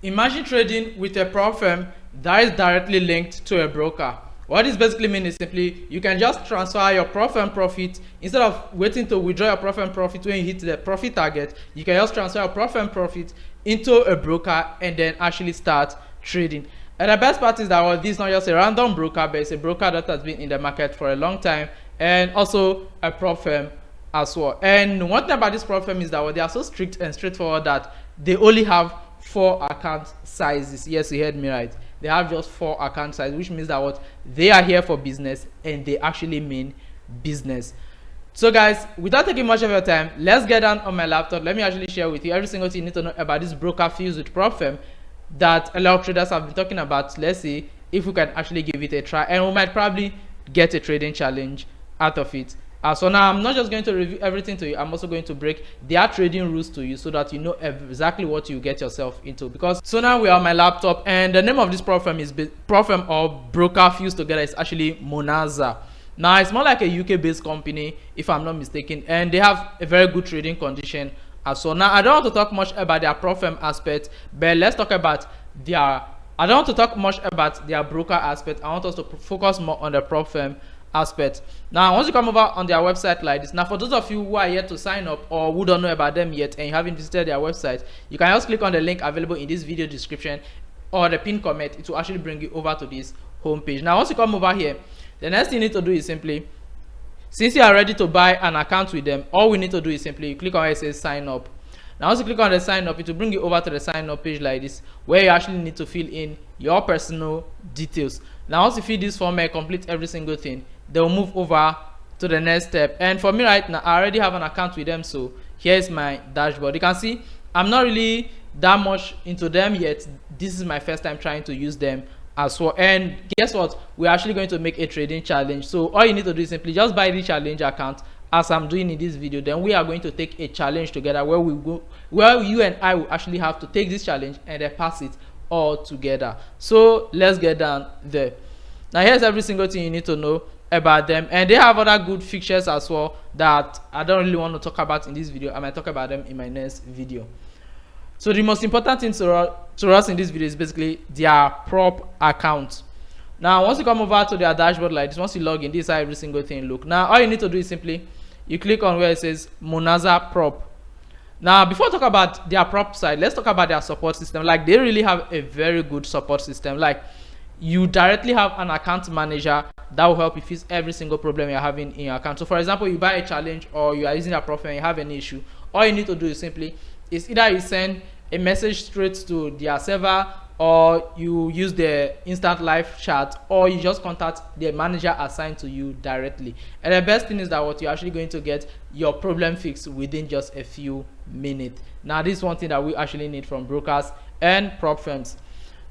Imagine trading with a prop firm that is directly linked to a broker. What this basically means is simply you can just transfer your prop firm profit instead of waiting to withdraw your prop firm profit when you hit the profit target. You can just transfer your prop firm profit into a broker and then actually start trading. And the best part is that this is not just a random broker, but it's a broker that has been in the market for a long time, and also a prop firm as well. And one thing about this prop firm is that they are so strict and straightforward that they only have 4 account sizes. Yes, you heard me right. They have just 4 account sizes, which means that they are here for business and they actually mean business. So guys, without taking much of your time, let's get down on my laptop. Let me actually share with you every single thing you need to know about this broker fused with prop firm that a lot of traders have been talking about. Let's see if we can actually give it a try, and we might probably get a trading challenge out of it. So now I'm not just going to review everything to you, I'm also going to break their trading rules to you so that you know exactly what you get yourself into. Because so now we are on my laptop, and the name of this prop firm is prop firm or broker fused together is actually Monaxa. Now it's more like a UK based company if I'm not mistaken, and they have a very good trading condition as well. Now I don't want to talk much about their prop firm aspect, but let's talk about their I don't want to talk much about their broker aspect. I want us to focus more on the prop firm aspect. Now once you come over on their website like this, now for those of you who are yet to sign up or who don't know about them yet and you haven't visited their website, you can just click on the link available in this video description or the pinned comment. It will actually bring you over to this homepage. Now once you come over here, the next thing you need to do is simply, since you are ready to buy an account with them, all we need to do is simply you click on where it says sign up. Now once you click on the sign up, it will bring you over to the sign up page like this, where you actually need to fill in your personal details. Now once you fill this form and complete every single thing, they'll move over to the next step. And for me right now, I already have an account with them, so here's my dashboard. You can see I'm not really that much into them yet. This is my first time trying to use them as well. And guess what, we're actually going to make a trading challenge. So all you need to do is simply just buy the challenge account as I'm doing in this video. Then we are going to take a challenge together where you and I will actually have to take this challenge and then pass it all together. So let's get down there. Now here's every single thing you need to know about them, and they have other good features as well that I don't really want to talk about in this video. I might talk about them in my next video. So the most important thing to us in this video is basically their prop account. Now once you come over to their dashboard like this, once you log in, this is how every single thing look. Now all you need to do is simply you click on where it says Monaxa Prop. Now before I talk about their prop side, let's talk about their support system. Like they really have a very good support system. Like you directly have an account manager that will help you fix every single problem you're having in your account. So for example, you buy a challenge or you are using a prop firm and you have an issue, all you need to do is simply either you send a message straight to their server, or you use the instant live chat, or you just contact the manager assigned to you directly. And the best thing is that you're actually going to get your problem fixed within just a few minutes. Now this is one thing that we actually need from brokers and prop firms.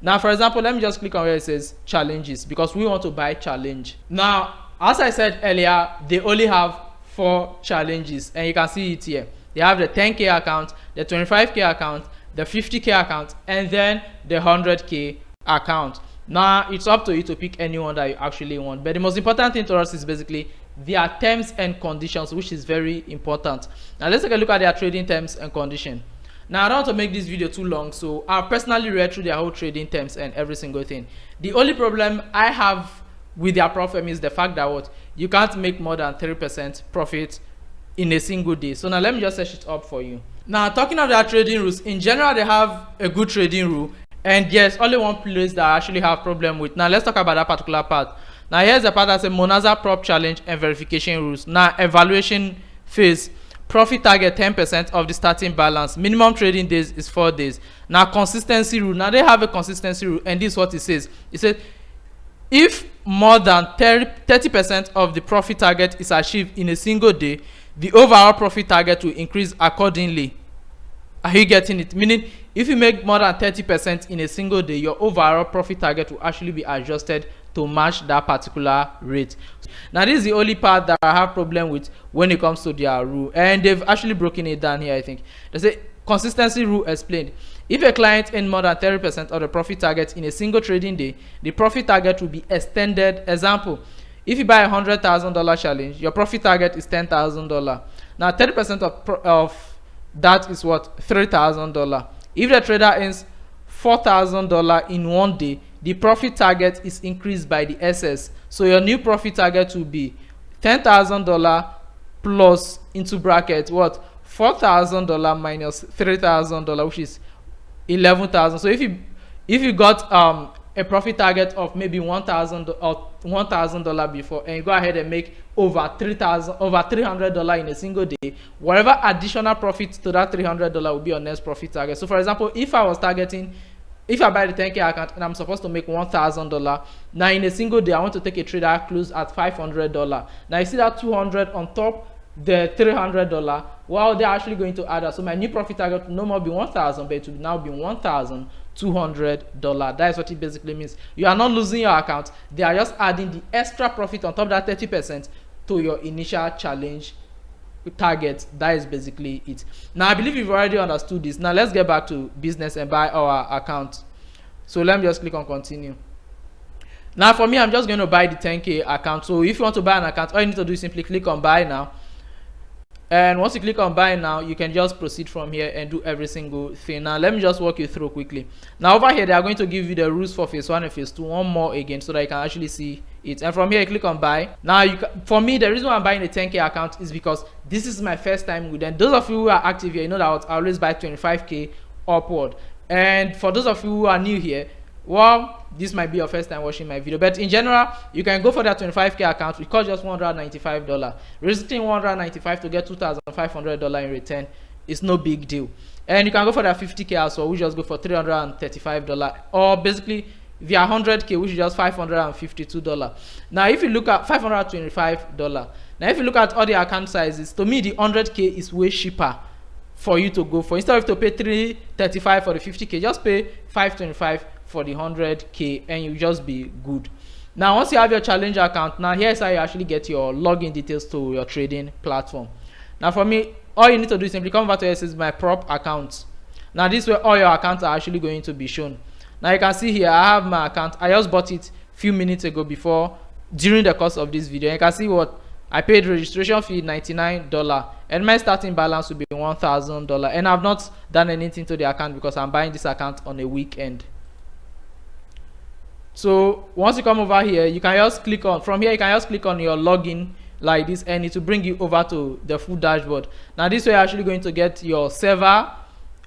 Now for example, let me just click on where it says challenges, because we want to buy challenge. Now as I said earlier, they only have 4 challenges, and you can see it here. They have the 10k account, the 25k account, the 50k account, and then the 100k account. Now it's up to you to pick any one that you actually want, but the most important thing to us is basically their terms and conditions, which is very important. Now let's take a look at their trading terms and condition. Now I don't want to make this video too long, so I personally read through their whole trading terms and every single thing. The only problem I have with their prop firm is the fact that you can't make more than 3% profit in a single day. So now let me just search it up for you. Now talking of their trading rules, in general they have a good trading rule, and yes, only one place that I actually have problem with. Now let's talk about that particular part. Now here's the part that says Monaxa Prop Challenge and verification rules. Now evaluation phase, profit target 10% of the starting balance, minimum trading days is 4 days. Now consistency rule, now they have a consistency rule, and this is what it says. It says if more than 30% of the profit target is achieved in a single day, the overall profit target will increase accordingly. Are you getting it? Meaning if you make more than 30% in a single day, your overall profit target will actually be adjusted to match that particular rate. Now this is the only part that I have problem with when it comes to their rule, and they've actually broken it down here. I think they say consistency rule explained. If a client earns more than 30% of the profit target in a single trading day, the profit target will be extended. Example, if you buy a $100,000 challenge, your profit target is $10,000. Now 30% of that is what? $3,000. If the trader earns $4,000 in one day, the profit target is increased by the SS. So your new profit target will be $10,000 plus, into bracket, what, $4,000 minus $3,000, which is $11,000. So if you got a profit target of maybe $1,000 or $1,000 before, and you go ahead and make over $300 in a single day, whatever additional profit to that $300 will be your next profit target. So for example, if I buy the 10K account and I'm supposed to make $1,000, now in a single day I want to take a trade that close at $500. Now you see that 200 on top the $300, well, they're actually going to add up. So my new profit target will no more be 1,000, but it will now be $1,200. That is what it basically means. You are not losing your account, they are just adding the extra profit on top of that 30% to your initial challenge target. That is basically it. Now I believe you've already understood this. Now let's get back to business and buy our account. So let me just click on continue. Now for me, I'm just going to buy the 10K account. So if you want to buy an account, all you need to do is simply click on buy now. And once you click on buy now, you can just proceed from here and do every single thing. Now let me just walk you through quickly. Now over here, they are going to give you the rules for phase 1 and phase 2 one more again, so that you can actually see it. And from here, you click on buy. Now for me, the reason why I'm buying a 10K account is because this is my first time with them. Those of you who are active here, you know that I always buy 25K upward. And for those of you who are new here, well, this might be your first time watching my video, but in general, you can go for that 25K account. It costs just $195. Risking $195 to get $2,500 in return is no big deal. And you can go for that 50K as well, which just go for $335, or basically via 100K, which is just $552. Now if you look at $525, now if you look at all the account sizes, to me the 100K is way cheaper for you to go for. Instead of to pay $335 for the 50K, just pay $525 for the 100K and you just be good. Now once you have your challenge account, now here's how you actually get your login details to your trading platform. Now for me, all you need to do is simply come over to this is my prop account. Now this way all your accounts are actually going to be shown. Now you can see here I have my account. I just bought it a few minutes ago during the course of this video. And you can see what I paid: registration fee $99, and my starting balance will be $1,000. And I've not done anything to the account because I'm buying this account on a weekend. So once you come over here, you can just click on, from here you can just click on your login like this, and it will bring you over to the full dashboard. Now this way you're actually going to get your server,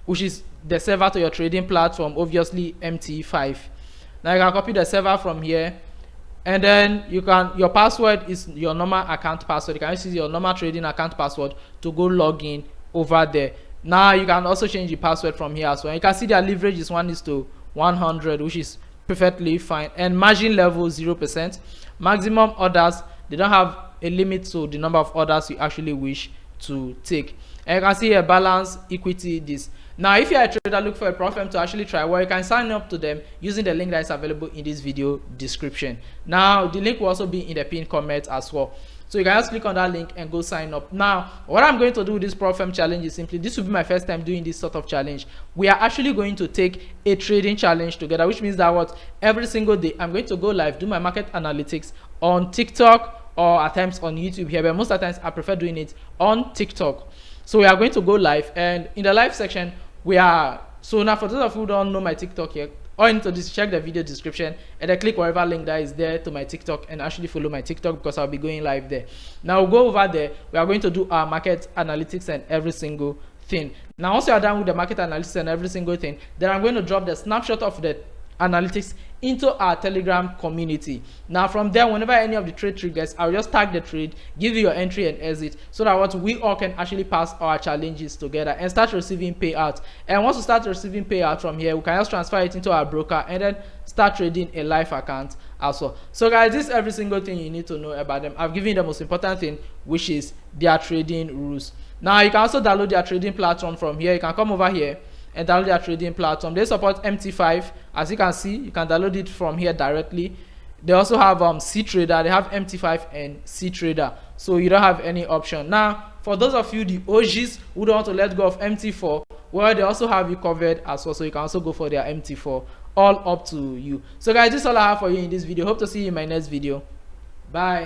which is the server to your trading platform, obviously MT5. Now you can copy the server from here, and then your password is your normal account password. You can use your normal trading account password to go log in over there. Now you can also change the password from here as well. You can see their leverage is 1:100, which is perfectly fine, and margin level 0%. Maximum orders, they don't have a limit to the number of orders you actually wish to take. And you can see here balance, equity, this. Now if you're a trader, look for a prop firm to actually try, well, you can sign up to them using the link that is available in this video description. Now the link will also be in the pinned comment as well, so you can just click on that link and go sign up. Now what I'm going to do with this prop firm challenge is simply, this will be my first time doing this sort of challenge. We are actually going to take a trading challenge together, which means that what, every single day I'm going to go live, do my market analytics on TikTok or at times on YouTube here, but most of the times I prefer doing it on TikTok. So we are going to go live, and in the live section so now for those of you who don't know my TikTok yet, all you need to do is check the video description and then click whatever link that is there to my TikTok and actually follow my TikTok, because I'll be going live there. Now we'll go over there. We are going to do our market analytics and every single thing. Now once you are done with the market analytics and every single thing, then I'm going to drop the snapshot of the analytics into our Telegram community. Now from there, whenever any of the trade triggers, I'll just tag the trade, give you your entry and exit, so that what we all can actually pass our challenges together and start receiving payouts. And once we start receiving payout from here, we can just transfer it into our broker and then start trading a live account as well. So guys, this is every single thing you need to know about them. I've given you the most important thing, which is their trading rules. Now you can also download their trading platform from here. You can come over here and download their trading platform. They support MT5. As you can see, you can download it from here directly. They also have C Trader. They have MT5 and C Trader, so you don't have any option. Now for those of you, the OGs who don't want to let go of MT4, well, they also have you covered as well, so you can also go for their MT4. All up to you. So guys, this is all I have for you in this video. Hope to see you in my next video. Bye.